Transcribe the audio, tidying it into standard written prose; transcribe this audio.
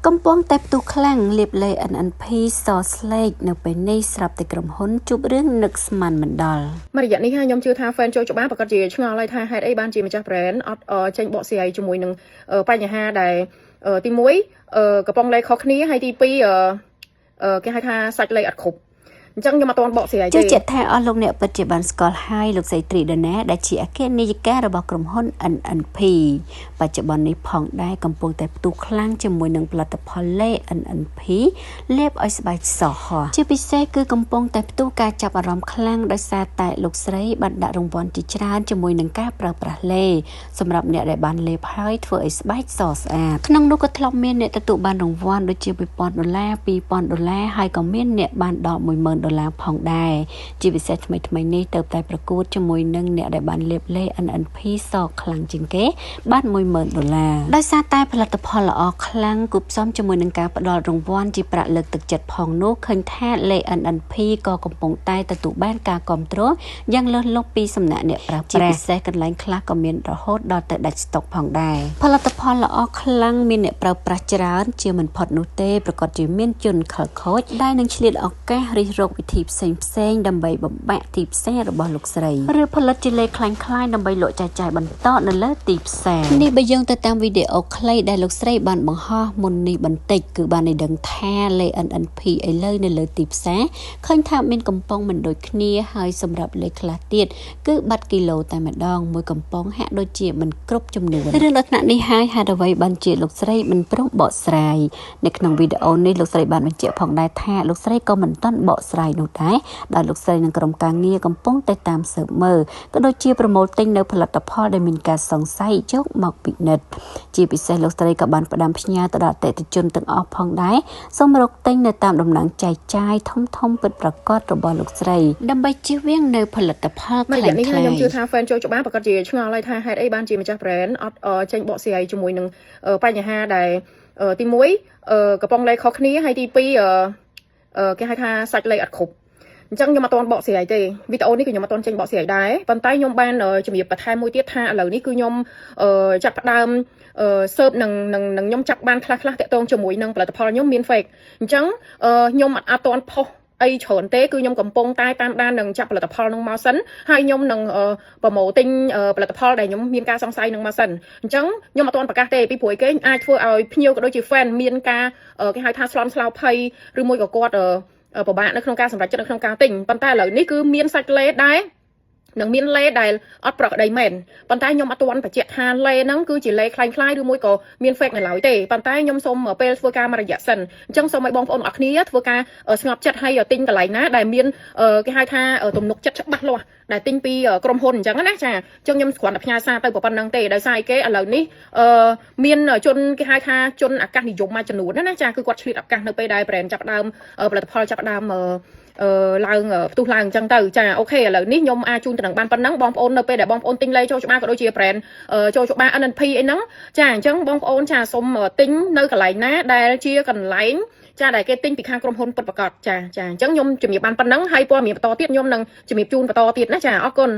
កំពុងតែផ្ទុះខ្លាំងលៀបលេ NNP សស្លេកនៅពេលនេះស្រាប់តែក្រុមហ៊ុនជួបរឿងនឹកស្មានមិនដល់មករយៈនេះខ្ញុំជឿថា fan ចូលច្បាស់ប្រកាសជាឆ្ងល់ហើយថាហេតុអីបានជាម្ចាស់ brand អត់ចេញបកស្រាយជាមួយនឹងបញ្ហាដែលទី1កំប៉ុងលេខខុសគ្នាហើយទី2គេហៅថាសាច់លេខអត់គ្រប់អញ្ចឹងខ្ញុំអត់ទាន់បកស្រាយទេជឿជាក់ថាអស់លោកអ្នកពិតជាបានស្គាល់ហើយលោកស្រីត្រីដណាដែលជាអគ្គនាយិការបស់ក្រុមហ៊ុន NNP បច្ចុប្បន្ននេះផងដែរកំពុងតែផ្ទុះខ្លាំងជាមួយនឹងផលិតផលលេ NNP លេបឲ្យស្បែកសជាពិសេសគឺកំពុងតែផ្ទុះការចាប់អារម្មណ៍ខ្លាំងដោយសារតែលោកស្រីបានដាក់រង្វាន់ជាច្រើនជាមួយនឹងការប្រើប្រាស់លេសម្រាប់អ្នកដែលបានលេបហើយធ្វើឲ្យស្បែកសស្អាតក្នុងនោះក៏ធ្លាប់មានអ្នកទទួលបានរង្វាន់ដូចជា$1000 $2000ហើយក៏មានអ្នកបានដល់$10000ផងដែរជាពិសេសថ្មីនេះទៅតែប្រកួតជាមួយនឹងអ្នកដែលបានលេបលេ NNP សខ្លាំងជាងគេបាន$10000ដោយសារតែផលិតផលល្អខ្លាំងគូផ្សំជាមួយនឹងការផ្ដល់រង្វាន់ជាប្រាក់លើកទឹកចិត្តផងនោះឃើញថាលេ NNP ក៏កំពុងតែទទួលបានការគាំទ្រយ៉ាងលើសលប់ពីសំណាក់អ្នកប្រើប្រាស់ជាពិសេសកន្លែងខ្លះក៏មានរហូតដល់ទៅដាច់ស្តុកផងដែរផលិតផលល្អខ្លាំងមានអ្នកប្រើប្រាស់ច្រើនជាមិនផុតនោះទេប្រកាសជាមានជនខិលខូចដែលនឹងឆ្លៀតឱកាសរិះរកវិធីផ្សេងដើម្បីបំបាក់ទីផ្សាររបស់លោកស្រីឬផលិតជាលេខคล้ายៗដើម្បីលក់ចែកចាយបន្តនៅលើទីផ្សារនេះបើយើងទៅតាមវីដេអូខ្លីដែលលោកស្រីបានបង្ហោះមុននេះបន្តិចគឺបានឲ្យដឹងថាលេ NNP ឥឡូវនៅលើទីផ្សារឃើញថាមានកំប៉ុងមិនដូចគ្នាហើយសម្រាប់លេខខ្លះទៀតគឺបាត់គីឡូតែម្ដងមួយកំប៉ុងហាក់ដូចជាមិនគ្រប់ចំនួនរឿងលក្ខណៈនេះហើយហេតុអ្វីបានជាលោកស្រីមិនព្រមបកស្រាយនៅក្នុងវីដេអូនេះលោកស្រីបានបញ្ជាក់ផងដែរថាលោកស្រីក៏មិនទាន់បកស្រាយនោះដែរដោយលោកស្រីនិងក្រុមការងារកំពុងតែតាមស៊ើបមើលក៏ដូចជាប្រមូលទិញនៅផលិតផលដែលមានការសង្ស័យយកមកពិនិត្យជាពិសេសលោកស្រីក៏បានផ្ដាំផ្ញើទៅដល់អតិថិជនទាំងអស់ផងដែរសូមរកទិញនៅតាមតំណែងចែកចាយធំពិតប្រាកដរបស់លោកស្រីដើម្បីជៀសវាងនៅផលិតផលខ្លាំងៗនេះខ្ញុំជឿថា fan ចូលច្បាស់ប្រកាសជាឆ្ងល់ហើយថាហេតុអីបានជាម្ចាស់ brand អត់ចេញបកស្រាយជាមួយនឹងបញ្ហាដែលទី1កំប៉ុងលេខខុសគ្នាហើយទី2គេហៅថាសាច់លេខអត់គ្រប់អញ្ចឹងខ្ញុំអត់ទាន់បកស្រាយទេវីដេអូនេះគឺខ្ញុំអត់ទាន់ចេញបកស្រាយដែរប៉ុន្តែខ្ញុំបានជំរាបបន្ថែមមួយទៀតថាឥឡូវនេះគឺខ្ញុំចាប់ផ្ដើមស៊ើបនឹងខ្ញុំចាប់បានខ្លះតាក់ទងជាមួយនឹងផលិតផលខ្ញុំមាន fake អញ្ចឹងខ្ញុំអត់ទាន់ផុសអីច្រើនទេគឺខ្ញុំកំពុងតែតាមដាននឹងចាប់ផលិតផលនឹងមកសិនហើយខ្ញុំនឹងប្រម៉ូទិញផលិតផលដែលខ្ញុំមានការសង្ស័យនឹងមកសិនអញ្ចឹងខ្ញុំអត់ទាន់ប្រកាសទេពីព្រោះគេអាចធ្វើឲ្យភ្ញៀវក៏ដូចជា fan មានការគេហៅថាស្លន់ស្លោភ័យឬមួយក៏គាត់ពិបាកនៅក្នុងការសម្រេចចិត្តនៅក្នុងការទិញប៉ុន្តែឥឡូវនេះគឺមានសាច់លេដែរនឹងមានលេដែលអត់ប្រក្រតីមែនប៉ុន្តែខ្ញុំអត់ទាន់បញ្ជាក់ថាលេហ្នឹងគឺជាលេคล้ายៗឬមួយក៏មាន fake នៅឡើយទេប៉ុន្តែខ្ញុំសូមពេលធ្វើការមួយរយៈសិនអញ្ចឹងសូមឲ្យបងប្អូនអរគ្នាធ្វើការស្ងប់ចិត្តហើយទិញកន្លែងណាដែលមានគេហៅថាទំនុកចិត្តច្បាស់លាស់ដែលទិញពីក្រុមហ៊ុនអញ្ចឹងណាចាអញ្ចឹងខ្ញុំគ្រាន់តែផ្ញើសារទៅប៉ុណ្្នឹងទេដោយសារអីគេឥឡូវនេះមានជនគេហៅថាជនអាកាសនិយមមួយចំនួនណាចាគឺគាត់ឆ្លៀតឱកាសនៅពេលដែល brand ចាប់ដើមផលិតផលចាប់ដើមឡើងផ្ទុះឡើងអញ្ចឹងទៅចាអូខេឥឡូវនេះខ្ញុំអាចជូនទៅនឹងបានប៉ុណ្ណឹងបងប្អូននៅពេលដែលបងប្អូនទិញលេចូលច្បាស់ក៏ដូចជា brand ចូលច្បាស់ NNP អីហ្នឹងចាអញ្ចឹងបងប្អូនចាសូមទិញនៅកន្លែងណាដែលជាកន្លែងចាដែលគេទិញពីខាងក្រុមហ៊ុនពិតប្រាកដចាអញ្ចឹងខ្ញុំជំរាបបានប៉ុណ្ណឹងហើយព័ត៌មានបន្តទៀតខ្ញុំនឹងជំរាបជូនបន្តទៀតណាចាអរគុណ